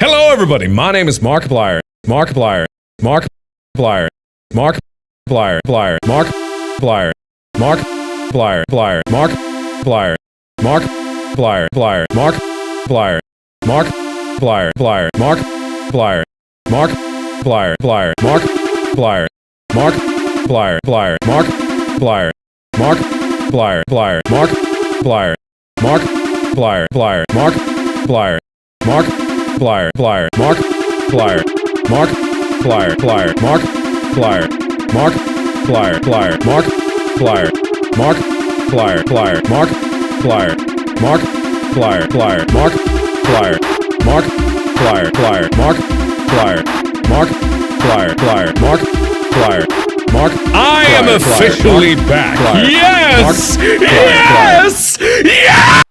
Hello, everybody. My name is Markiplier. Markiplier. Markiplier. Markiplier. Plier. Markiplier. Markiplier. Plier. Markiplier. Markiplier. Plier. Markiplier. Markiplier. Plier. Markiplier. Markiplier. Plier. Markiplier. Markiplier. Plier. Markiplier. Markiplier. Plier. Markiplier. Markiplier. Plier. Markiplier. Markiplier. Plier. Markiplier. Markiplier. Plier. Markiplier. Markiplier. Plier. Markiplier. Markiplier. Plier. Markiplier. Markiplier. Plier. Markiplier. Markiplier. Plier. Markiplier. Markiplier. Plier. Markiplier. I am officially back. Yes! Yes! Yes!